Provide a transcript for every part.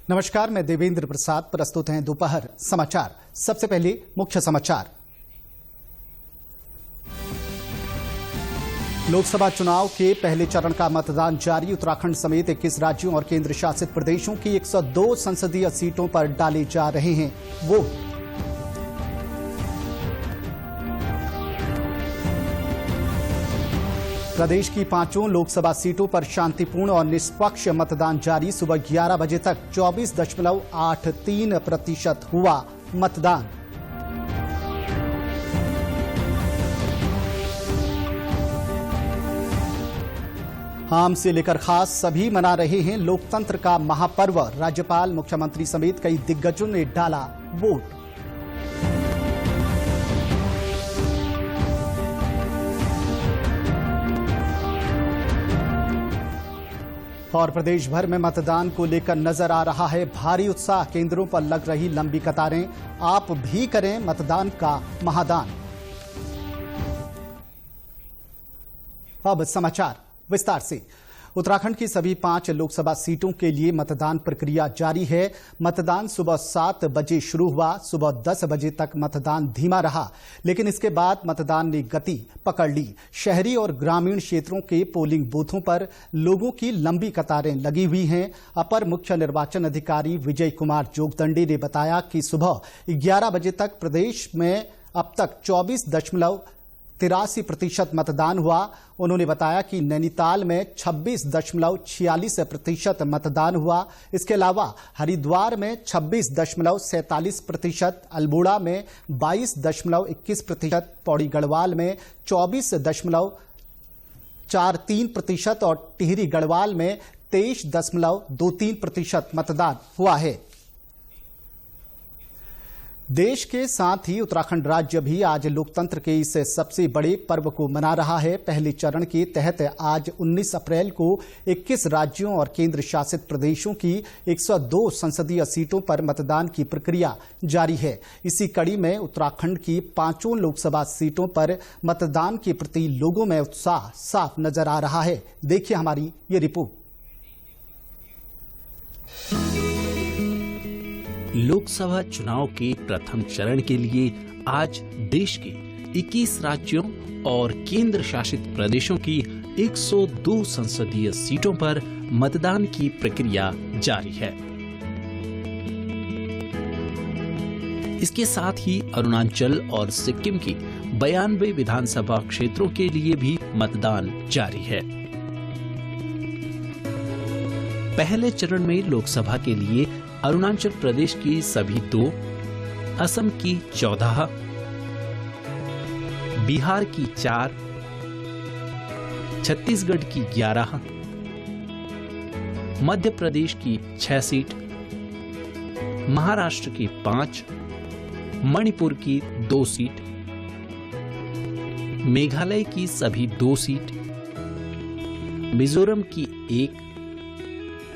नमस्कार, मैं देवेंद्र प्रसाद। प्रस्तुत हैं दोपहर समाचार। सबसे पहले मुख्य समाचार। लोकसभा चुनाव के पहले चरण का मतदान जारी। उत्तराखंड समेत 21 राज्यों और केंद्र शासित प्रदेशों की 102 संसदीय सीटों पर डाले जा रहे हैं वोट। प्रदेश की 5 लोकसभा सीटों पर शांतिपूर्ण और निष्पक्ष मतदान जारी। सुबह 11 बजे तक 24.83% हुआ मतदान। आम से लेकर खास सभी मना रहे हैं लोकतंत्र का महापर्व। राज्यपाल, मुख्यमंत्री समेत कई दिग्गजों ने डाला वोट। और प्रदेश भर में मतदान को लेकर नजर आ रहा है भारी उत्साह। केंद्रों पर लग रही लंबी कतारें। आप भी करें मतदान का महादान। अब समाचार विस्तार से। उत्तराखंड की सभी 5 लोकसभा सीटों के लिए मतदान प्रक्रिया जारी है। मतदान सुबह 7 बजे शुरू हुआ। सुबह 10 बजे तक मतदान धीमा रहा, लेकिन इसके बाद मतदान ने गति पकड़ ली। शहरी और ग्रामीण क्षेत्रों के पोलिंग बूथों पर लोगों की लंबी कतारें लगी हुई हैं। अपर मुख्य निर्वाचन अधिकारी विजय कुमार जोगदंडे ने बताया कि सुबह 11 बजे तक प्रदेश में अब तक 24.83% मतदान हुआ। उन्होंने बताया कि नैनीताल में 26.46% मतदान हुआ। इसके अलावा हरिद्वार में 26.47%, अल्मोड़ा में 22.21%, पौड़ी गढ़वाल में 24.43% और टिहरी गढ़वाल में 23.23% मतदान हुआ है। देश के साथ ही उत्तराखंड राज्य भी आज लोकतंत्र के इस सबसे बड़े पर्व को मना रहा है। पहले चरण के तहत आज 19 अप्रैल को 21 राज्यों और केंद्र शासित प्रदेशों की 102 संसदीय सीटों पर मतदान की प्रक्रिया जारी है। इसी कड़ी में उत्तराखंड की 5 लोकसभा सीटों पर मतदान के प्रति लोगों में उत्साह साफ नजर आ रहा है। देखिए हमारी ये रिपोर्ट। लोकसभा चुनाव के प्रथम चरण के लिए आज देश के 21 राज्यों और केंद्र शासित प्रदेशों की 102 संसदीय सीटों पर मतदान की प्रक्रिया जारी है। इसके साथ ही अरुणाचल और सिक्किम की 92 विधानसभा क्षेत्रों के लिए भी मतदान जारी है। पहले चरण में लोकसभा के लिए अरुणाचल प्रदेश की सभी 2, असम की 14, बिहार की 4, छत्तीसगढ़ की 11, मध्य प्रदेश की 6 सीट, महाराष्ट्र की 5, मणिपुर की 2 सीट, मेघालय की सभी 2 सीट, मिजोरम की 1,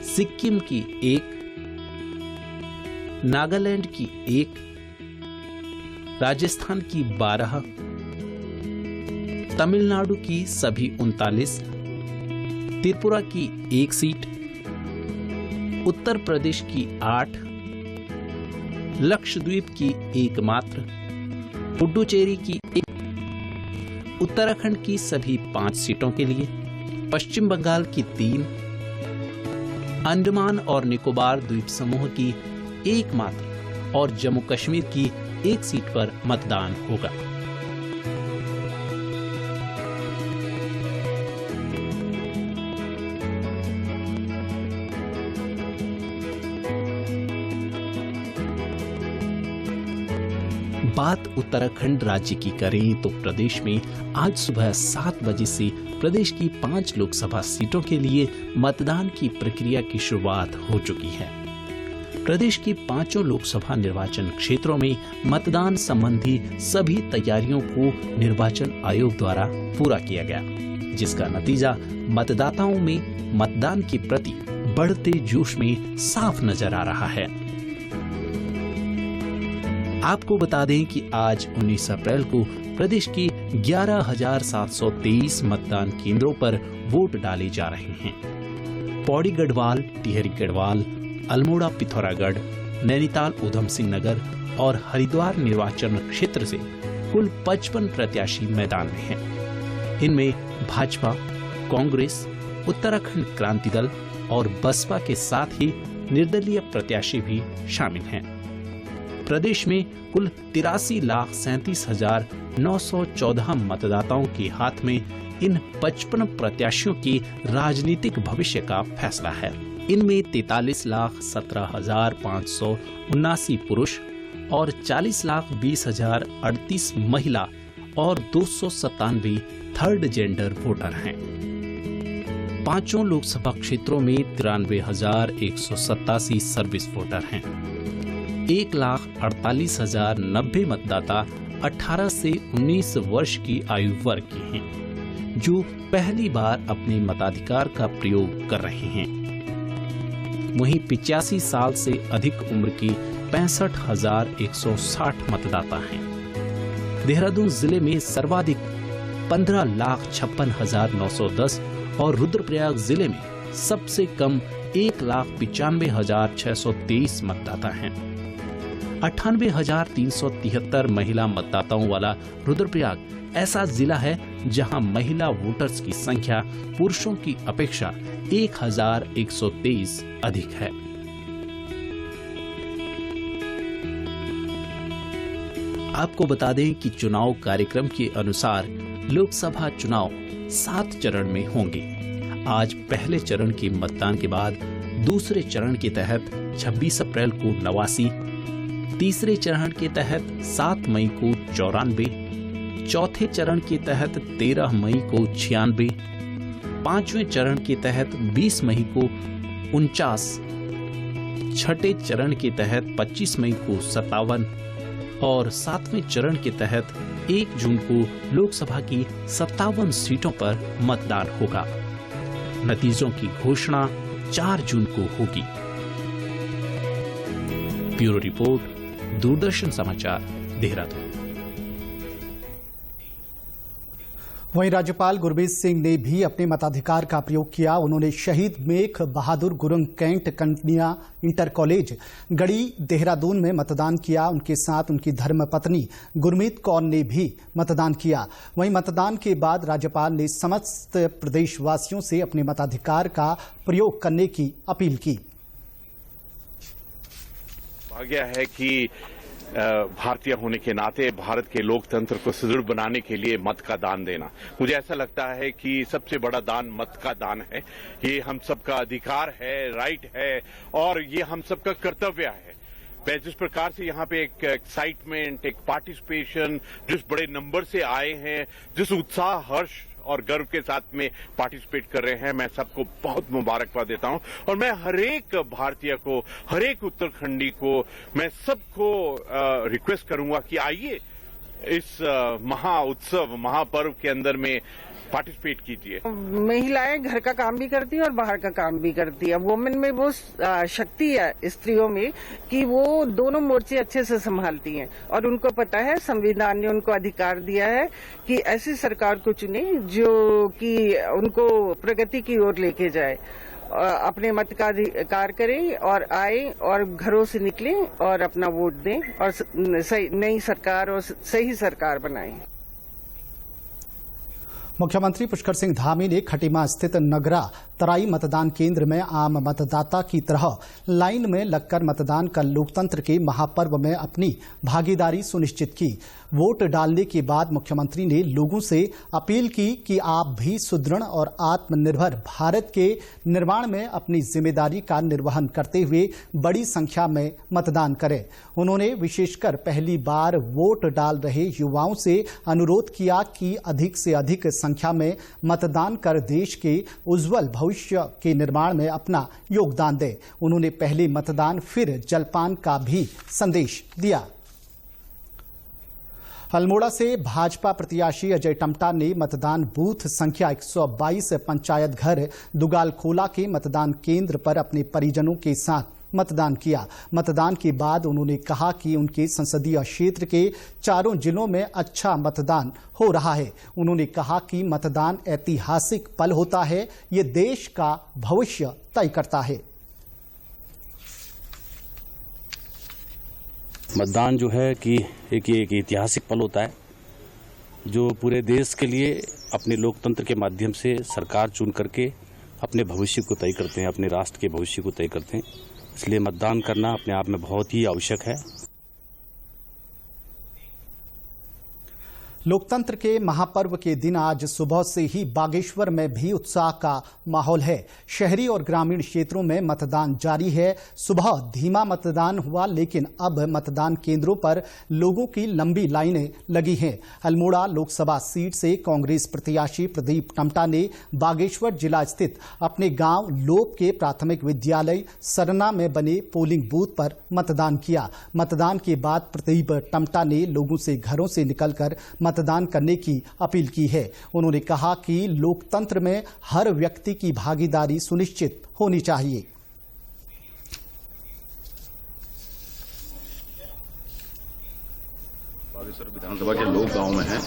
सिक्किम की 1, नागालैंड की 1, राजस्थान की 12, तमिलनाडु की सभी 39, त्रिपुरा की 1 सीट, उत्तर प्रदेश की 8, लक्षद्वीप की 1 मात्र, पुडुचेरी की 1, उत्तराखंड की सभी 5 सीटों के लिए, पश्चिम बंगाल की 3, अंडमान और निकोबार द्वीप समूह की 1 मात्र और जम्मू कश्मीर की 1 सीट पर मतदान होगा। बात उत्तराखंड राज्य की करें तो प्रदेश में आज सुबह 7 बजे से प्रदेश की 5 लोकसभा सीटों के लिए मतदान की प्रक्रिया की शुरुआत हो चुकी है। प्रदेश की 5 लोकसभा निर्वाचन क्षेत्रों में मतदान संबंधी सभी तैयारियों को निर्वाचन आयोग द्वारा पूरा किया गया, जिसका नतीजा मतदाताओं में मतदान के प्रति बढ़ते जोश में साफ नजर आ रहा है। आपको बता दें कि आज 19 अप्रैल को प्रदेश की 11,723 मतदान केंद्रों पर वोट डाले जा रहे हैं। पौड़ी गढ़वाल, टिहरी गढ़वाल, अल्मोड़ा पिथौरागढ़, नैनीताल ऊधम सिंह नगर और हरिद्वार निर्वाचन क्षेत्र से कुल 55 प्रत्याशी मैदान में हैं। इनमें भाजपा, कांग्रेस, उत्तराखंड क्रांति दल और बसपा के साथ ही निर्दलीय प्रत्याशी भी शामिल हैं। प्रदेश में कुल 83,37,914 मतदाताओं के हाथ में इन 55 प्रत्याशियों के राजनीतिक भविष्य का फैसला है। इनमें 43,17,579 पुरुष और 40,20,038 महिला और 297 थर्ड जेंडर वोटर हैं। पांचों लोकसभा क्षेत्रों में 93,187 सर्विस वोटर हैं। 1,48,090 मतदाता 18 से 19 वर्ष की आयु वर्ग के हैं, जो पहली बार अपने मताधिकार का प्रयोग कर रहे हैं। वहीं 85 साल से अधिक उम्र की 65,160 मतदाता हैं। देहरादून जिले में सर्वाधिक 15,56,910 और रुद्रप्रयाग जिले में सबसे कम 1,95,623 मतदाता हैं। 98,373 महिला मतदाताओं वाला रुद्रप्रयाग ऐसा जिला है जहां महिला वोटर्स की संख्या पुरुषों की अपेक्षा 1,123 अधिक है। आपको बता दें कि चुनाव कार्यक्रम के अनुसार लोकसभा चुनाव 7 चरण में होंगे। आज पहले चरण के मतदान के बाद दूसरे चरण के तहत 26 अप्रैल को 89, तीसरे चरण के तहत 7 मई को 94, चौथे चरण के तहत 13 मई को 96, पांचवें चरण के तहत 20 मई को 49, छठे चरण के तहत 25 मई को 57 और 7वें चरण के तहत 1 जून को लोकसभा की 57 सीटों पर मतदान होगा। नतीजों की घोषणा 4 जून को होगी। ब्यूरो रिपोर्ट, दूरदर्शन समाचार, देहरादून। वहीं राज्यपाल गुरमीत सिंह ने भी अपने मताधिकार का प्रयोग किया। उन्होंने शहीद मेघ बहादुर गुरुंग कैंट कन्या इंटर कॉलेज गढ़ी देहरादून में मतदान किया। उनके साथ उनकी धर्मपत्नी गुरमीत कौर ने भी मतदान किया। वहीं मतदान के बाद राज्यपाल ने समस्त प्रदेशवासियों से अपने मताधिकार का प्रयोग करने की अपील की। भाग्य है कि भारतीय होने के नाते भारत के लोकतंत्र को सुदृढ़ बनाने के लिए मत का दान देना, मुझे ऐसा लगता है कि सबसे बड़ा दान मत का दान है। ये हम सबका अधिकार है, राइट है और ये हम सबका कर्तव्य है। जिस प्रकार से यहाँ पे एक एक्साइटमेंट, एक पार्टिसिपेशन, जिस बड़े नंबर से आए हैं, जिस उत्साह, हर्ष और गर्व के साथ में पार्टिसिपेट कर रहे हैं, मैं सबको बहुत मुबारकबाद देता हूं। और मैं हरेक भारतीय को, हरेक उत्तराखंडी को, मैं सबको रिक्वेस्ट करूंगा कि आइए इस महा उत्सव, महापर्व के अंदर में पार्टिसिपेट कीजिए। महिलाएं घर का काम भी करती है और बाहर का काम भी करती है। वुमेन में वो शक्ति है स्त्रियों में कि वो दोनों मोर्चे अच्छे से संभालती हैं और उनको पता है संविधान ने उनको अधिकार दिया है कि ऐसी सरकार को चुने जो कि उनको प्रगति की ओर लेके जाए। अपने मत का अधिकार करें और आए और घरों से निकलें और अपना वोट दें और नई सरकार और सही सरकार बनाएं। मुख्यमंत्री पुष्कर सिंह धामी ने खटीमा स्थित नगरा तराई मतदान केंद्र में आम मतदाता की तरह लाइन में लगकर मतदान का लोकतंत्र के महापर्व में अपनी भागीदारी सुनिश्चित की। वोट डालने के बाद मुख्यमंत्री ने लोगों से अपील की कि आप भी सुदृढ़ और आत्मनिर्भर भारत के निर्माण में अपनी जिम्मेदारी का निर्वहन करते हुए बड़ी संख्या में मतदान करें। उन्होंने विशेषकर पहली बार वोट डाल रहे युवाओं से अनुरोध किया कि अधिक से अधिक संख्या में मतदान कर देश के उज्जवल भविष्य के निर्माण में अपना योगदान दें। उन्होंने पहले मतदान फिर जलपान का भी संदेश दिया। अल्मोड़ा से भाजपा प्रत्याशी अजय टम्टा ने मतदान बूथ संख्या 122 पंचायत घर दुगालखोला के मतदान केंद्र पर अपने परिजनों के साथ मतदान किया। मतदान के बाद उन्होंने कहा कि उनके संसदीय क्षेत्र के चारों जिलों में अच्छा मतदान हो रहा है। उन्होंने कहा कि मतदान ऐतिहासिक पल होता है, ये देश का भविष्य तय करता है। मतदान जो है कि एक ऐतिहासिक पल होता है जो पूरे देश के लिए अपने लोकतंत्र के माध्यम से सरकार चुन करके अपने भविष्य को तय करते हैं, अपने राष्ट्र के भविष्य को तय करते हैं। इसलिए मतदान करना अपने आप में बहुत ही आवश्यक है। लोकतंत्र के महापर्व के दिन आज सुबह से ही बागेश्वर में भी उत्साह का माहौल है। शहरी और ग्रामीण क्षेत्रों में मतदान जारी है। सुबह धीमा मतदान हुआ, लेकिन अब मतदान केंद्रों पर लोगों की लंबी लाइनें लगी हैं। अल्मोड़ा लोकसभा सीट से कांग्रेस प्रत्याशी प्रदीप टमटा ने बागेश्वर जिला स्थित अपने गांव लोप के प्राथमिक विद्यालय सरना में बने पोलिंग बूथ पर मतदान किया। मतदान के बाद प्रदीप टमटा ने लोगों से घरों से निकलकर मतदान करने की अपील की है। उन्होंने कहा कि लोकतंत्र में हर व्यक्ति की भागीदारी सुनिश्चित होनी चाहिए। बागेश्वर विधानसभा के लोग गांव में हैं,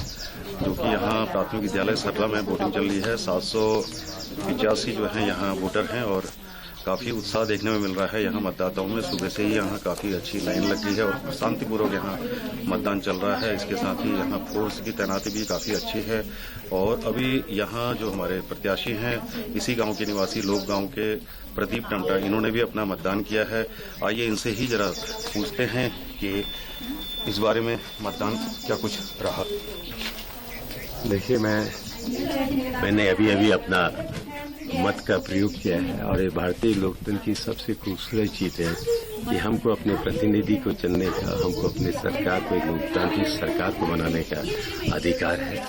जो कि यहाँ प्राथमिक विद्यालय सरला में वोटिंग चल रही है। 785 जो है यहाँ वोटर हैं और काफी उत्साह देखने में मिल रहा है। यहाँ मतदाताओं में सुबह से ही यहाँ काफी अच्छी लाइन लग गई है और शांतिपूर्वक यहाँ मतदान चल रहा है। इसके साथ ही यहाँ फोर्स की तैनाती भी काफी अच्छी है। और अभी यहाँ जो हमारे प्रत्याशी हैं, इसी गांव के निवासी लोग गांव के प्रदीप टमटा, इन्होंने भी अपना मतदान किया है। आइए इनसे ही जरा पूछते हैं कि इस बारे में मतदान क्या कुछ रहा। देखिए, मैंने अभी अपना मत का प्रयोग किया है और ये भारतीय लोकतंत्र की सबसे खूबसूरत चीज है कि हमको अपने प्रतिनिधि को चुनने का, हमको अपने सरकार को, एक लोकतांत्रिक सरकार को बनाने का अधिकार है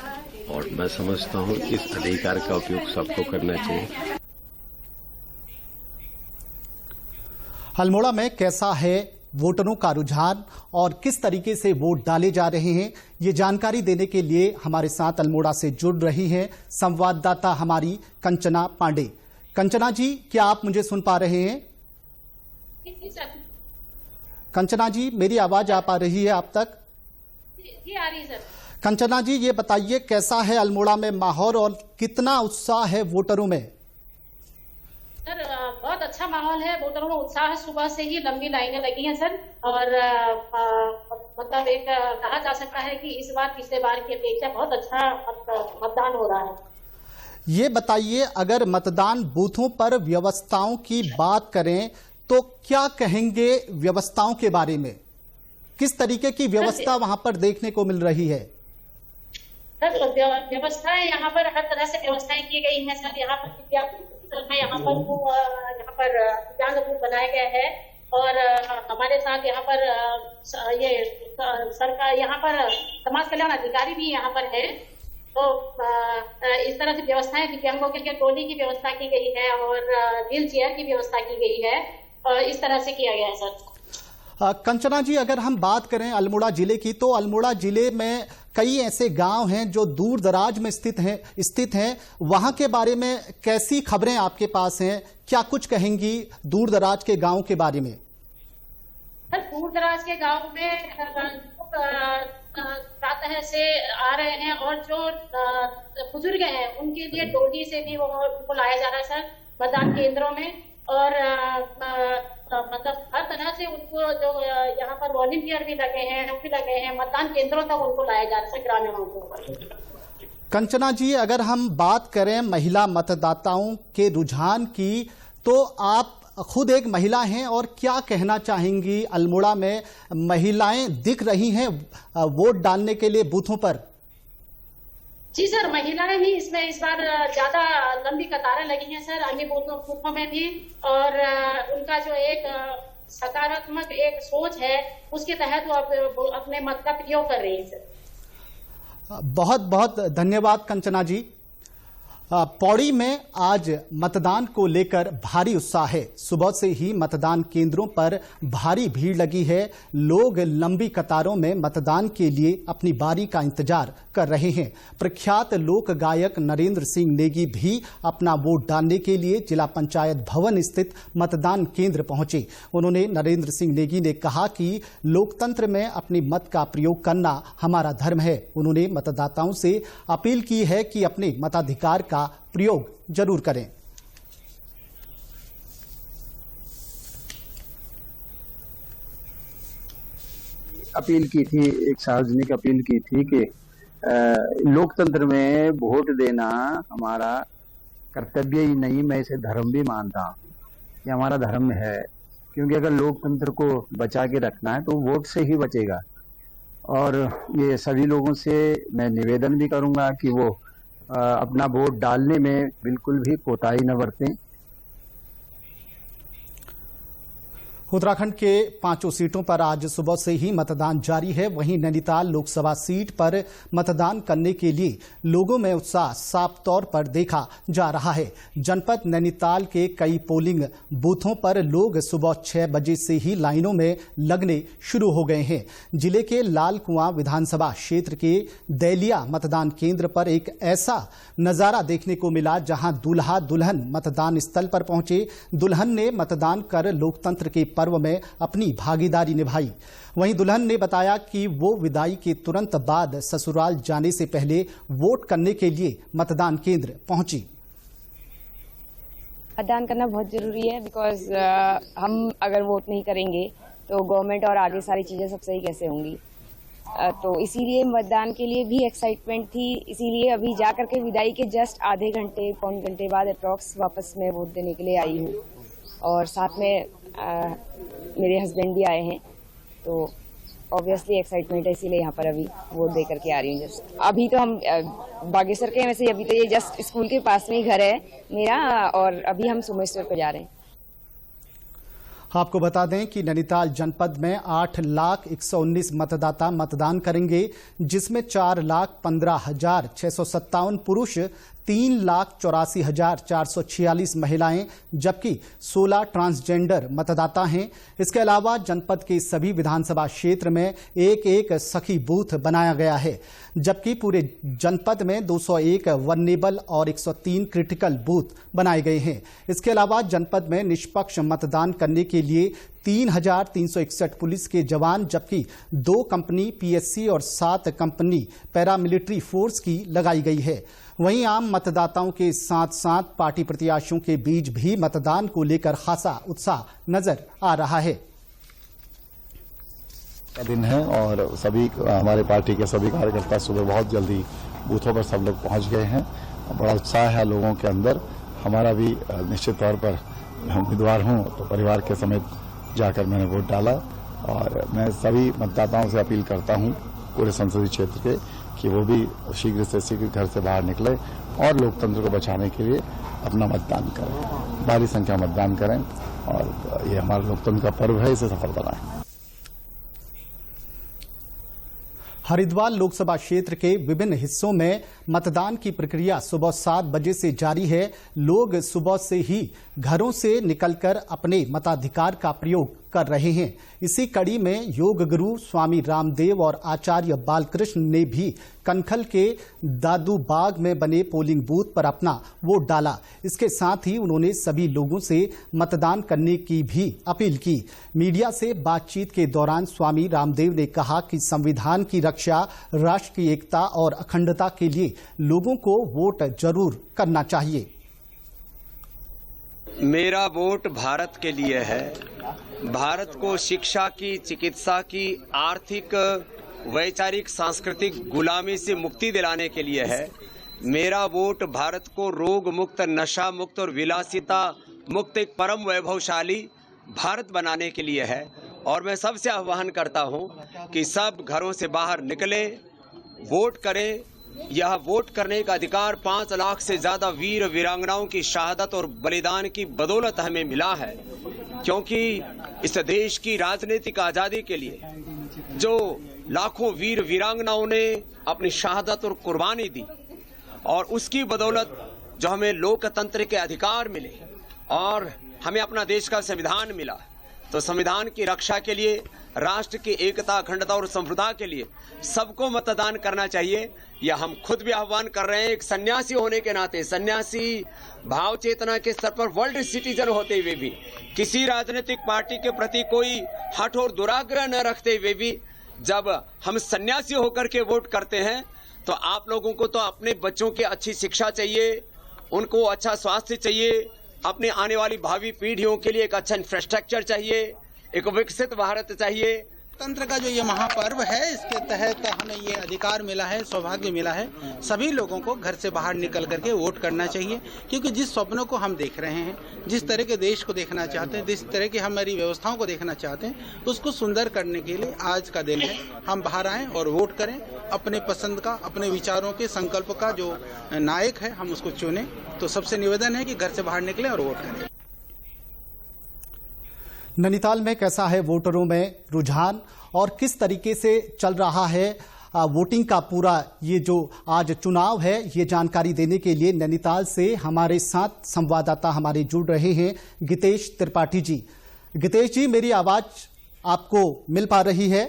और मैं समझता हूँ कि इस अधिकार का उपयोग सबको करना चाहिए। अल्मोड़ा में कैसा है वोटरों का रुझान और किस तरीके से वोट डाले जा रहे हैं, ये जानकारी देने के लिए हमारे साथ अल्मोड़ा से जुड़ रही हैं संवाददाता हमारी कंचना पांडे। कंचना जी, क्या आप मुझे सुन पा रहे हैं? कंचना जी, मेरी आवाज आ पा रही है आप तक? जी, आ रही है सर। कंचना जी, ये बताइए कैसा है अल्मोड़ा में माहौल और कितना उत्साह है वोटरों में? सर, बहुत अच्छा माहौल है, वोटरों में उत्साह है। सुबह से ही लंबी लाइनें लगी हैं सर। और मतलब एक कहा जा सकता है कि इस बार पिछले बार की अपेक्षा बहुत अच्छा मतदान हो रहा है। ये बताइए, अगर मतदान बूथों पर व्यवस्थाओं की बात करें तो क्या कहेंगे व्यवस्थाओं के बारे में? किस तरीके की व्यवस्था वहां पर देखने को मिल रही है? सर, व्यवस्थाएं यहाँ पर हर तरह से व्यवस्थाएं की गई हैं सर। यहाँ पर यहाँ पर दिव्यांग बूथ बनाए गए हैं और हमारे साथ यहाँ पर ये सरकार, यहाँ पर समाज कल्याण अधिकारी भी यहाँ पर है। तो इस तरह से व्यवस्थाएं, दिव्यांगों के लिए ट्रॉली की व्यवस्था की गई है और व्हील चेयर की व्यवस्था की गई है और इस तरह से किया गया है सर। कंचना जी, अगर हम बात करें अल्मोड़ा जिले की, तो अल्मोड़ा जिले में कई ऐसे गांव हैं जो दूर दराज में स्थित हैं। वहां के बारे में कैसी खबरें आपके पास हैं? क्या कुछ कहेंगी दूर दराज के गांव के बारे में? सर, दूर दराज के गांव में प्रातः से आ रहे हैं और जो बुजुर्ग हैं उनके लिए डोली से भी उनको लाया जा रहा है सर मतदान केंद्रों में। और मतलब हर तरह से उनको जो यहाँ पर वॉलंटियर भी लगे हैं, मतदान केंद्रों तक उनको लाया जा रहा है ग्रामीणों को। कंचना जी, अगर हम बात करें महिला मतदाताओं के रुझान की, तो आप खुद एक महिला हैं और क्या कहना चाहेंगी? अल्मोड़ा में महिलाएं दिख रही हैं वोट डालने के लिए बूथों पर? जी सर, महिलाएं ही इसमें इस बार ज्यादा लंबी कतारें लगी हैं सर, अन्य बूथों में भी। और उनका जो एक सकारात्मक एक सोच है, उसके तहत वो अपने मत का प्रयोग कर रही है सर। बहुत बहुत धन्यवाद कंचना जी। पौड़ी में आज मतदान को लेकर भारी उत्साह है। सुबह से ही मतदान केंद्रों पर भारी भीड़ लगी है। लोग लंबी कतारों में मतदान के लिए अपनी बारी का इंतजार कर रहे हैं। प्रख्यात लोक गायक नरेंद्र सिंह नेगी भी अपना वोट डालने के लिए जिला पंचायत भवन स्थित मतदान केंद्र पहुंचे। उन्होंने नरेंद्र सिंह नेगी ने कहा कि लोकतंत्र में अपनी मत का प्रयोग करना हमारा धर्म है। उन्होंने मतदाताओं से अपील की है कि अपने मताधिकार का प्रयोग जरूर करें। अपील की थी, एक सार्वजनिक अपील की थी कि लोकतंत्र में वोट देना हमारा कर्तव्य ही नहीं, मैं इसे धर्म भी मानता हूँ। ये हमारा धर्म है, क्योंकि अगर लोकतंत्र को बचा के रखना है तो वोट से ही बचेगा। और ये सभी लोगों से मैं निवेदन भी करूंगा कि वो अपना वोट डालने में बिल्कुल भी कोताही न बरतें। उत्तराखंड के 5 सीटों पर आज सुबह से ही मतदान जारी है। वहीं नैनीताल लोकसभा सीट पर मतदान करने के लिए लोगों में उत्साह साफ तौर पर देखा जा रहा है। जनपद नैनीताल के कई पोलिंग बूथों पर लोग सुबह 6 बजे से ही लाइनों में लगने शुरू हो गए हैं। जिले के लाल कुआं विधानसभा क्षेत्र के दैलिया मतदान केंद्र पर एक ऐसा नजारा देखने को मिला जहां दूल्हा दुल्हन मतदान स्थल पर पहुंचे। दुल्हन ने मतदान कर लोकतंत्र के पर्व में अपनी भागीदारी निभाई। वहीं दुल्हन ने बताया कि वो विदाई के तुरंत बाद ससुराल जाने से पहले वोट करने के लिए मतदान केंद्र पहुंची। मतदान करना बहुत जरूरी है, बिकॉज हम अगर वोट नहीं करेंगे तो गवर्नमेंट और आगे सारी चीजें सब सही कैसे होंगी। तो इसीलिए मतदान के लिए भी एक्साइटमेंट थी, इसीलिए अभी जाकर के विदाई के जस्ट आधे घंटे पौन घंटे बाद अप्रॉक्स वापस मैं वोट देने के लिए आई हूँ। और साथ में मेरे हस्बैंड भी आए हैं, तो ऑब्वियसली एक्साइटमेंट है, इसीलिए यहाँ पर अभी वोट दे करके आ रही हूँ। जस्ट अभी तो हम बागेश्वर के, वैसे अभी तो ये जस्ट स्कूल के पास में ही घर है मेरा, और अभी हम सोमेश्वर को जा रहे हैं। आपको बता दें कि नैनीताल जनपद में 8,119 मतदाता मतदान करेंगे, जिसमें 4,15,657 पुरुष, 3,84,446 महिलाएं जबकि 16 ट्रांसजेंडर मतदाता हैं। इसके अलावा जनपद के सभी विधानसभा क्षेत्र में एक सखी बूथ बनाया गया है, जबकि पूरे जनपद में 201 वल्नरेबल और 103 क्रिटिकल बूथ बनाए गए हैं। इसके अलावा जनपद में निष्पक्ष मतदान करने के लिए 3,361 पुलिस के जवान, जबकि 2 कंपनी पीएससी और 7 कंपनी पैरामिलिट्री फोर्स की लगाई गई है। वहीं आम मतदाताओं के साथ साथ पार्टी प्रत्याशियों के बीच भी मतदान को लेकर खासा उत्साह नजर आ रहा है। दिन है और सभी हमारे पार्टी के सभी कार्यकर्ता सुबह बहुत जल्दी बूथों पर सब लोग पहुंच गए हैं। बड़ा उत्साह है लोगों के अंदर। हमारा भी निश्चित तौर पर उम्मीदवार हूं तो परिवार के समेत जाकर मैंने वोट डाला, और मैं सभी मतदाताओं से अपील करता हूं पूरे संसदीय क्षेत्र के कि वो भी शीघ्र से शीघ्र घर से बाहर निकले और लोकतंत्र को बचाने के लिए अपना मतदान करें, भारी संख्या मतदान करें, और ये हमारा लोकतंत्र का पर्व है, इसे सफल बनाएं। हरिद्वार लोकसभा क्षेत्र के विभिन्न हिस्सों में मतदान की प्रक्रिया सुबह 7 बजे से जारी है। लोग सुबह से ही घरों से निकलकर अपने मताधिकार का प्रयोग कर रहे हैं। इसी कड़ी में योग गुरु स्वामी रामदेव और आचार्य बालकृष्ण ने भी कनखल के दादू बाग में बने पोलिंग बूथ पर अपना वोट डाला। इसके साथ ही उन्होंने सभी लोगों से मतदान करने की भी अपील की। मीडिया से बातचीत के दौरान स्वामी रामदेव ने कहा कि संविधान की रक्षा, राष्ट्र की एकता और अखंडता के लिए लोगों को वोट जरूर करना चाहिए। मेरा वोट भारत के लिए है। भारत को शिक्षा की, चिकित्सा की, आर्थिक, वैचारिक, सांस्कृतिक गुलामी से मुक्ति दिलाने के लिए है। मेरा वोट भारत को रोग मुक्त, नशा मुक्त और विलासिता मुक्त एक परम वैभवशाली भारत बनाने के लिए है। और मैं सबसे आह्वान करता हूं कि सब घरों से बाहर निकलें, वोट करें। यह वोट करने का अधिकार 5 लाख से ज्यादा वीर वीरांगनाओं की शहादत और बलिदान की बदौलत हमें मिला है, क्योंकि इस देश की राजनीतिक आजादी के लिए जो लाखों वीर वीरांगनाओं ने अपनी शहादत और कुर्बानी दी, और उसकी बदौलत जो हमें लोकतंत्र के अधिकार मिले और हमें अपना देश का संविधान मिला। तो संविधान की रक्षा के लिए, राष्ट्र की एकता, अखंडता और संप्रभुता के लिए सबको मतदान करना चाहिए। यह हम खुद भी आह्वान कर रहे हैं। एक सन्यासी होने के नाते, सन्यासी भाव चेतना के स्तर पर वर्ल्ड सिटीजन होते हुए भी, किसी राजनीतिक पार्टी के प्रति कोई हठ और दुराग्रह न रखते हुए भी, जब हम सन्यासी होकर के वोट करते हैं तो आप लोगों को तो अपने बच्चों की अच्छी शिक्षा चाहिए, उनको अच्छा स्वास्थ्य चाहिए, अपने आने वाली भावी पीढ़ियों के लिए एक अच्छा इंफ्रास्ट्रक्चर चाहिए, एक विकसित भारत चाहिए। लोकतंत्र का जो ये महापर्व है, इसके तहत हमें ये अधिकार मिला है, सौभाग्य मिला है, सभी लोगों को घर से बाहर निकल करके वोट करना चाहिए। क्योंकि जिस स्वप्नों को हम देख रहे हैं, जिस तरह के देश को देखना चाहते हैं, जिस तरह की हमारी व्यवस्थाओं को देखना चाहते हैं, उसको सुंदर करने के लिए आज का दिन है। हम बाहर आएं और वोट करें, अपने पसंद का, अपने विचारों के संकल्प का जो नायक है हम उसको चुनें। तो सबसे निवेदन है कि घर से बाहर निकलें और वोट करें। नैनीताल में कैसा है वोटरों में रुझान और किस तरीके से चल रहा है वोटिंग का पूरा ये जो आज चुनाव है, ये जानकारी देने के लिए नैनीताल से हमारे साथ संवाददाता हमारे जुड़ रहे हैं गितेश त्रिपाठी जी। गितेश जी, मेरी आवाज आपको मिल पा रही है?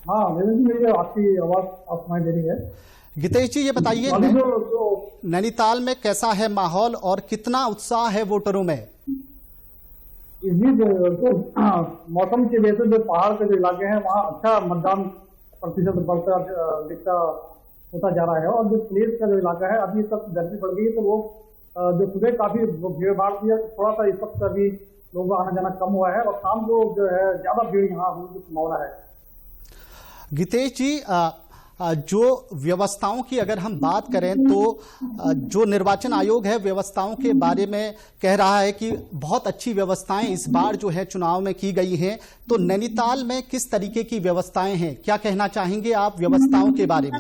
हाँ, मेरी आपकी आवाज सुनाई दे रही है। गितेश जी, ये बताइए नैनीताल में कैसा है माहौल और कितना उत्साह है वोटरों में? इस बीच मौसम की वजह से जो पहाड़ के जो इलाके हैं वहाँ अच्छा मतदान प्रतिशत बढ़ता दिखता होता जा रहा है। और जो प्लेस का जो इलाका है, अभी तक गर्मी पड़ गई है, तो वो जो सुबह काफी भीड़ भाड़ थी, थोड़ा सा इस वक्त अभी लोगों का आना जाना कम हुआ है और शाम को जो है ज्यादा भीड़ यहाँ होने की संभावना है। गितेश जी, जो व्यवस्थाओं की अगर हम बात करें तो जो निर्वाचन आयोग है व्यवस्थाओं के बारे में कह रहा है कि बहुत अच्छी व्यवस्थाएं इस बार जो है चुनाव में की गई हैं। तो नैनीताल में किस तरीके की व्यवस्थाएं हैं, क्या कहना चाहेंगे आप व्यवस्थाओं के बारे में?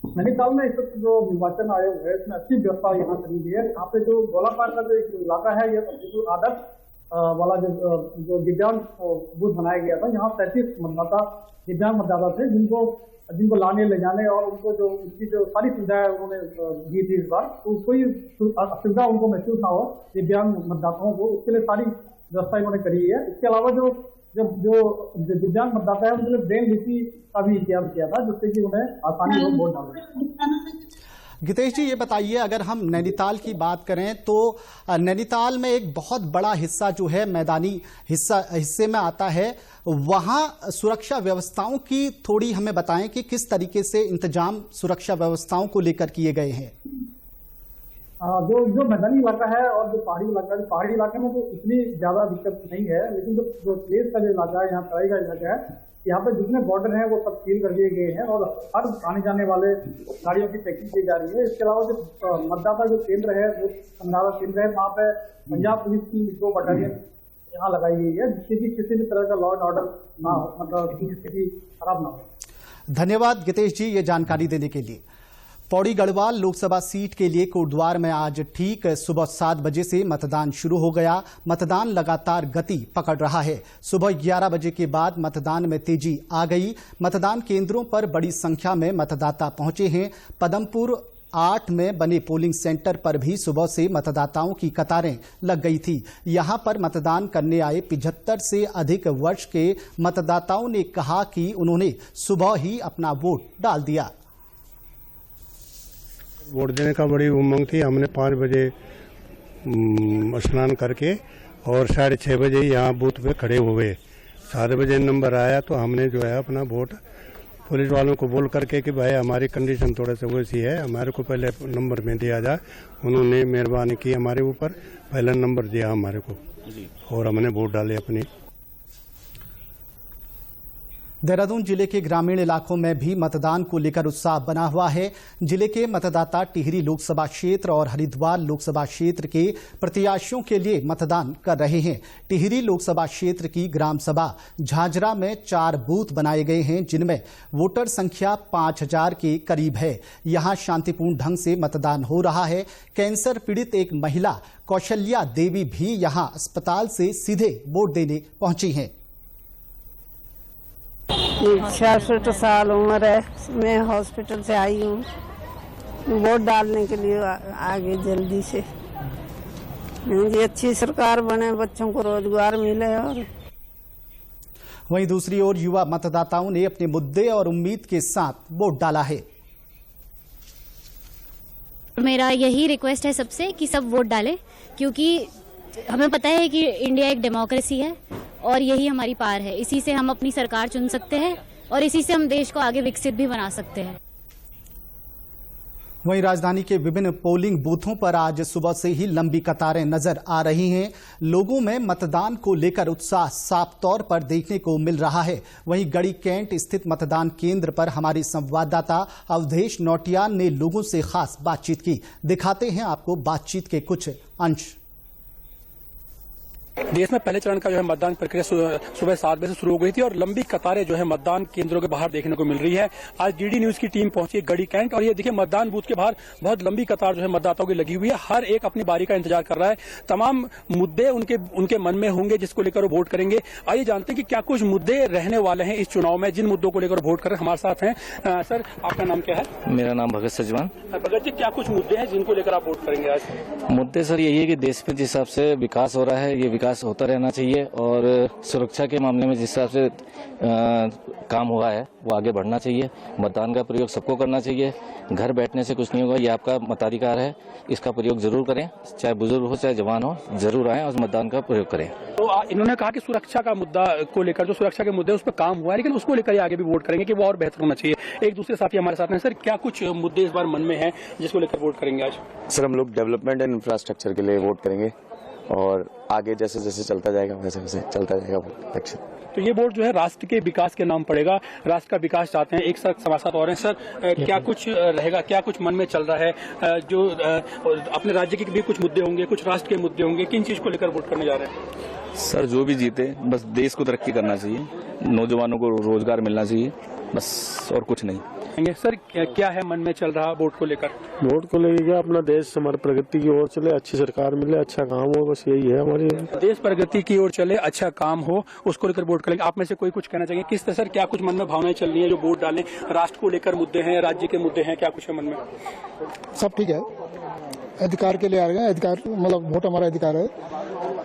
नैनीताल में इस वक्त जो निर्वाचन आयोग है इसमें अच्छी व्यवस्था यहाँ करी गई है। यहाँ पे जो गोलापार का जो इलाका है, ये आदर्श वाला जो दिव्यांग बूथ बनाया गया था, यहाँ 37 मतदाता दिव्यांग मतदाता थे जिनको लाने ले जाने और उनको जो उनकी जो सारी सुविधाएं उन्होंने दी थी इस बार, तो कोई असुविधा उनको महसूस ना हो दिव्यांग मतदाताओं को, उसके लिए सारी व्यवस्था इन्होंने करी है। इसके अलावा जो दिव्यांग मतदाता है उनके लिए ब्रेन लिपि का भी इंतजाम किया था, जिससे कि उन्हें आसानी हो वोट डालने। गितेश जी, ये बताइए अगर हम नैनीताल की बात करें तो नैनीताल में एक बहुत बड़ा हिस्सा जो है मैदानी हिस्से में आता है, वहां सुरक्षा व्यवस्थाओं की थोड़ी हमें बताएं कि किस तरीके से इंतजाम सुरक्षा व्यवस्थाओं को लेकर किए गए हैं। जो मैदानी इलाका है और जो पहाड़ी इलाके में तो इतनी ज्यादा दिक्कत नहीं है, लेकिन जो प्लेस का जो इलाका है, यहाँ तराई का इलाका है, यहाँ पे जितने बॉर्डर हैं वो सब सील कर दिए गए हैं और हर आने जाने वाले गाड़ियों की चेकिंग की जा रही है। इसके अलावा जो मतदाता जो केंद्र है, वो संधारा केंद्र है, वहाँ पे पंजाब पुलिस की 2 बटालियन यहाँ लगाई गई है, जिससे कि किसी भी तरह का लॉ एंड ऑर्डर ना हो, मतलब उसकी स्थिति खराब ना हो। धन्यवाद गितेश जी ये जानकारी देने के लिए। पौड़ी गढ़वाल लोकसभा सीट के लिए कोटद्वार में आज ठीक सुबह 7 बजे से मतदान शुरू हो गया। मतदान लगातार गति पकड़ रहा है। सुबह 11 बजे के बाद मतदान में तेजी आ गई। मतदान केंद्रों पर बड़ी संख्या में मतदाता पहुंचे हैं। पदमपुर 8 में बने पोलिंग सेंटर पर भी सुबह से मतदाताओं की कतारें लग गई थी। यहां पर मतदान करने आए 75 से अधिक वर्ष के मतदाताओं ने कहा कि उन्होंने सुबह ही अपना वोट डाल दिया। वोट देने का बड़ी उमंग थी। हमने 5 बजे स्नान करके और 6:30 बजे यहाँ बूथ पे खड़े हुए। 7 बजे नंबर आया तो हमने जो है अपना वोट पुलिस वालों को बोल करके कि भाई हमारी कंडीशन थोड़ा सा वैसी है, हमारे को पहले नंबर में दिया जाए। उन्होंने मेहरबानी की हमारे ऊपर, पहला नंबर दिया हमारे को और हमने वोट डाले अपनी। देहरादून जिले के ग्रामीण इलाकों में भी मतदान को लेकर उत्साह बना हुआ है। जिले के मतदाता टिहरी लोकसभा क्षेत्र और हरिद्वार लोकसभा क्षेत्र के प्रत्याशियों के लिए मतदान कर रहे हैं। टिहरी लोकसभा क्षेत्र की ग्राम सभा झाझरा में 4 बूथ बनाए गए हैं, जिनमें वोटर संख्या 5000 के करीब है। यहां शांतिपूर्ण ढंग से मतदान हो रहा है। कैंसर पीड़ित एक महिला कौशल्या देवी भी यहां अस्पताल से सीधे वोट देने पहुंची हैं। 66 साल उम्र है, मैं हॉस्पिटल से आई हूँ वोट डालने के लिए आगे जल्दी से। जी अच्छी सरकार बने, बच्चों को रोजगार मिले। और वहीं दूसरी ओर युवा मतदाताओं ने अपने मुद्दे और उम्मीद के साथ वोट डाला है। मेरा यही रिक्वेस्ट है सबसे कि सब वोट डालें, क्योंकि हमें पता है कि इंडिया एक डेमोक्रेसी है और यही हमारी पार है। इसी से हम अपनी सरकार चुन सकते हैं और इसी से हम देश को आगे विकसित भी बना सकते हैं। वहीं राजधानी के विभिन्न पोलिंग बूथों पर आज सुबह से ही लंबी कतारें नजर आ रही हैं। लोगों में मतदान को लेकर उत्साह साफ तौर पर देखने को मिल रहा है। वहीं गढ़ी कैंट स्थित मतदान केंद्र पर हमारी संवाददाता अवधेश नौटियाल ने लोगों से खास बातचीत की। दिखाते हैं आपको बातचीत के कुछ अंश। देश में पहले चरण का जो है मतदान प्रक्रिया सुबह 7 बजे से शुरू हो गई थी और लंबी कतारें जो है मतदान केंद्रों के बाहर देखने को मिल रही है। आज डीडी न्यूज की टीम पहुंची है गढ़ी कैंट और ये देखिए मतदान बूथ के बाहर बहुत लंबी कतार जो है मतदाताओं की लगी हुई है। हर एक अपनी बारी का इंतजार कर रहा है। तमाम मुद्दे उनके मन में होंगे जिसको लेकर वो वोट करेंगे। आइए जानते हैं कि क्या कुछ मुद्दे रहने वाले हैं इस चुनाव में, जिन मुद्दों को लेकर वोट कर रहे हैं। हमारे साथ हैं सर, आपका नाम क्या है? मेरा नाम भगत सजवान। भगत जी, क्या कुछ मुद्दे हैं जिनको लेकर आप वोट करेंगे आज? मुद्दे सर यही है कि देश में जिस हिसाब से विकास हो रहा है, ये विकास होता रहना चाहिए और सुरक्षा के मामले में जिस हिसाब से काम हुआ है वो आगे बढ़ना चाहिए। मतदान का प्रयोग सबको करना चाहिए। घर बैठने से कुछ नहीं होगा। ये आपका मताधिकार है, इसका प्रयोग जरूर करें। चाहे बुजुर्ग हो चाहे जवान हो, जरूर आएं और मतदान का प्रयोग करें। तो इन्होंने कहा कि सुरक्षा का मुद्दा को लेकर, जो सुरक्षा के मुद्दे उस पर काम हुआ है, लेकिन उसको लेकर आगे भी वोट करेंगे कि वो और बेहतर होना चाहिए। एक दूसरे साथी हमारे साथ हैं। सर, क्या कुछ मुद्दे इस बार मन में है जिसको लेकर वोट करेंगे आज? सर, हम लोग डेवलपमेंट एंड इंफ्रास्ट्रक्चर के लिए वोट करेंगे और आगे जैसे जैसे चलता जाएगा वैसे वैसे चलता जाएगा इलेक्शन। तो ये वोट जो है राष्ट्र के विकास के नाम पड़ेगा। राष्ट्र का विकास चाहते हैं। एक हमारे साथ और हैं। सर, क्या कुछ रहेगा, क्या कुछ मन में चल रहा है? जो अपने राज्य के भी कुछ मुद्दे होंगे, कुछ राष्ट्र के मुद्दे होंगे, किन चीज को लेकर वोट करने जा रहे हैं? सर, जो भी जीते बस देश को तरक्की करना चाहिए, नौजवानों को रोजगार मिलना चाहिए, बस और कुछ नहीं। सर, क्या है मन में चल रहा वोट को लेकर? वोट को लेकर क्या, अपना देश हमारी प्रगति की ओर चले, अच्छी सरकार मिले, अच्छा काम हो, बस यही है हमारी। देश प्रगति की ओर चले, अच्छा काम हो, उसको लेकर वोट करेंगे। आप में से कोई कुछ कहना चाहिए? किस तरह, सर, क्या कुछ मन में भावनाएं चल रही है जो वोट डालें? राष्ट्र को लेकर मुद्दे हैं, राज्य के मुद्दे हैं, क्या कुछ है मन में? सब ठीक है। अधिकार के लिए आ रहे हैं। अधिकार मतलब वोट हमारा अधिकार है।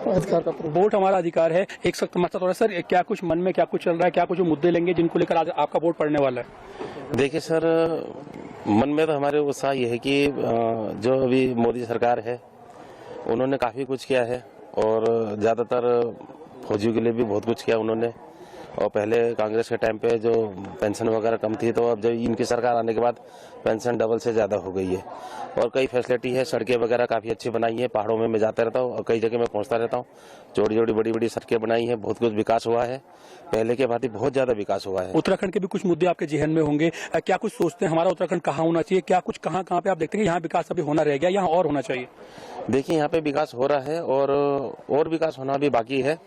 अधिकार का वोट हमारा अधिकार है। एक सख्त मतलब। सर, क्या कुछ मन में क्या कुछ चल रहा है? क्या कुछ मुद्दे लेंगे जिनको लेकर आज आपका वोट पड़ने वाला है? देखिए सर, मन में तो हमारे उत्साह ये है कि जो अभी मोदी सरकार है उन्होंने काफ़ी कुछ किया है और ज़्यादातर फौजियों के लिए भी बहुत कुछ किया उन्होंने। और पहले कांग्रेस के टाइम पे जो पेंशन वगैरह कम थी, तो अब जब इनकी सरकार आने के बाद पेंशन डबल से ज़्यादा हो गई है और कई फैसिलिटी है। सड़कें वगैरह काफ़ी अच्छी बनाई है। पहाड़ों में मैं जाता रहता हूँ और कई जगह मैं पहुँचता रहता हूँ। जोड़ी जोड़ी बड़ी बड़ी सड़कें बनाई है। बहुत कुछ विकास हुआ है, पहले के भांति बहुत ज़्यादा विकास हुआ है। उत्तराखंड के भी कुछ मुद्दे आपके जेहन में होंगे। क्या कुछ सोचते हैं हमारा उत्तराखंड कहाँ होना चाहिए? क्या कुछ कहाँ पे आप देखते हैं यहाँ विकास अभी होना रह गया, यहाँ और होना चाहिए? देखिए, यहाँ पे विकास हो रहा है और विकास होना भी बाकी है।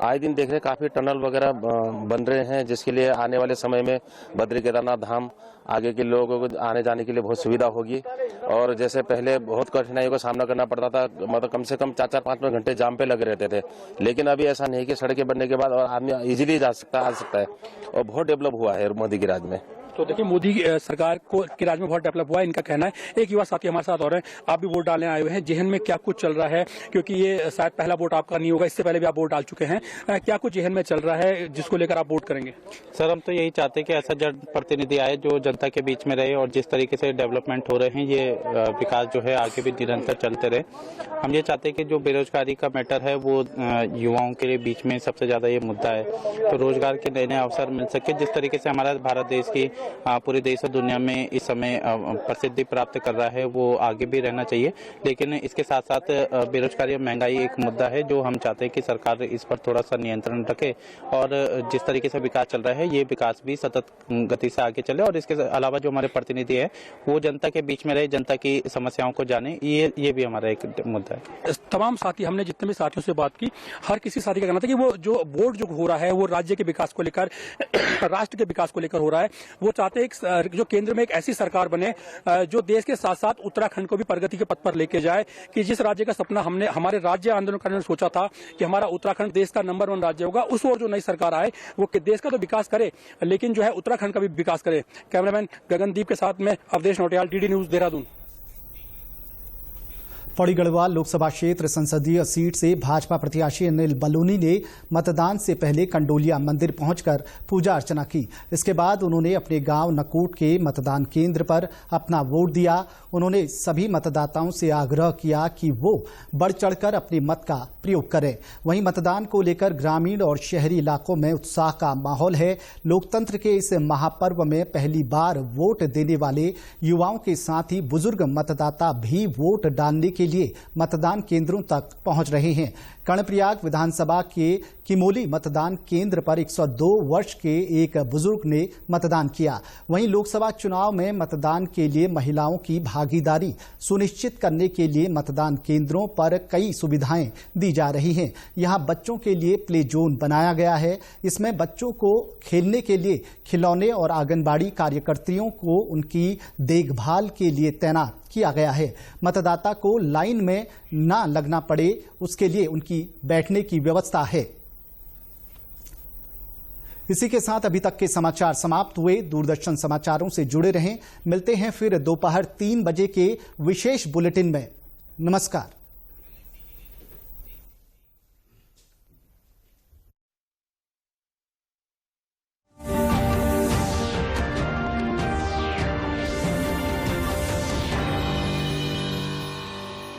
आए दिन देख रहे काफी टनल वगैरह बन रहे हैं, जिसके लिए आने वाले समय में बद्री केदारनाथ धाम आगे के लोगों को आने जाने के लिए बहुत सुविधा होगी। और जैसे पहले बहुत कठिनाइयों का सामना करना पड़ता था, मतलब कम से कम 4-5 घंटे जाम पे लगे रहते थे, लेकिन अभी ऐसा नहीं कि सड़कें बनने के बाद और आदमी इजीली आ सकता है और बहुत डेवलप हुआ है मोदी की राज में। तो देखिए, मोदी सरकार के राज में बहुत डेवलप हुआ है, इनका कहना है। एक युवा साथी हमारे साथ और हैं। आप भी वोट डालने आए हुए हैं। जेहन में क्या कुछ चल रहा है? क्योंकि ये शायद पहला वोट आपका नहीं होगा, इससे पहले भी आप वोट डाल चुके हैं। क्या कुछ जेहन में चल रहा है जिसको लेकर आप वोट करेंगे? सर, हम तो यही चाहते हैं कि ऐसा जनप्रतिनिधि आए जो जनता के बीच में रहे और जिस तरीके से डेवलपमेंट हो रहे हैं, ये विकास जो है आगे भी निरंतर चलते रहे। हम ये चाहते हैं कि जो बेरोजगारी का मैटर है वो युवाओं के बीच में सबसे ज्यादा ये मुद्दा है, तो रोजगार के नए नए अवसर मिल सके। जिस तरीके से हमारा भारत देश की पूरे देश और दुनिया में इस समय प्रसिद्धि प्राप्त कर रहा है, वो आगे भी रहना चाहिए। लेकिन इसके साथ साथ बेरोजगारी और महंगाई एक मुद्दा है जो हम चाहते हैं कि सरकार इस पर थोड़ा सा नियंत्रण रखे और जिस तरीके से विकास चल रहा है ये विकास भी सतत गति से आगे चले। और इसके अलावा जो हमारे प्रतिनिधि है वो जनता के बीच में रहे, जनता की समस्याओं को जाने, ये भी हमारा एक मुद्दा है। तमाम साथी, हमने जितने भी साथियों से बात की, हर किसी साथी का कहना था कि वो जो वोट जो हो रहा है वो राज्य के विकास को लेकर, राष्ट्र के विकास को लेकर हो रहा है। वो चाहते हैं जो केंद्र में एक ऐसी सरकार बने जो देश के साथ साथ उत्तराखंड को भी प्रगति के पथ पर लेके जाए। कि जिस राज्य का सपना हमने हमारे राज्य आंदोलन करने में सोचा था कि हमारा उत्तराखंड देश का नंबर 1 राज्य होगा, उस ओर जो नई सरकार आए वो देश का तो विकास करे लेकिन जो है उत्तराखंड का भी विकास करे। कैमरामैन गगनदीप के साथ में अवधेश नौटियाल, डीडी न्यूज, देहरादून। पौड़ी गढ़वाल लोकसभा क्षेत्र संसदीय सीट से भाजपा प्रत्याशी अनिल बलूनी ने मतदान से पहले कंडोलिया मंदिर पहुंचकर पूजा अर्चना की। इसके बाद उन्होंने अपने गांव नकोट के मतदान केंद्र पर अपना वोट दिया। उन्होंने सभी मतदाताओं से आग्रह किया कि वो बढ़ चढ़कर अपने मत का प्रयोग करें। वहीं मतदान को लेकर ग्रामीण और शहरी इलाकों में उत्साह का माहौल है। लोकतंत्र के इस महापर्व में पहली बार वोट देने वाले युवाओं के साथ ही बुजुर्ग मतदाता भी वोट डालने के लिए मतदान केंद्रों तक पहुंच रहे हैं। कर्णप्रयाग विधानसभा के किमोली मतदान केंद्र पर 102 वर्ष के एक बुजुर्ग ने मतदान किया। वहीं लोकसभा चुनाव में मतदान के लिए महिलाओं की भागीदारी सुनिश्चित करने के लिए मतदान केंद्रों पर कई सुविधाएं दी जा रही हैं। यहां बच्चों के लिए प्ले जोन बनाया गया है। इसमें बच्चों को खेलने के लिए खिलौने और आंगनबाड़ी कार्यकर्तियों को उनकी देखभाल के लिए तैनात किया गया है। मतदाता को लाइन में न लगना पड़े, उसके लिए उनकी बैठने की व्यवस्था है। इसी के साथ अभी तक के समाचार समाप्त हुए। दूरदर्शन समाचारों से जुड़े रहें। मिलते हैं फिर दोपहर 3 बजे के विशेष बुलेटिन में। नमस्कार।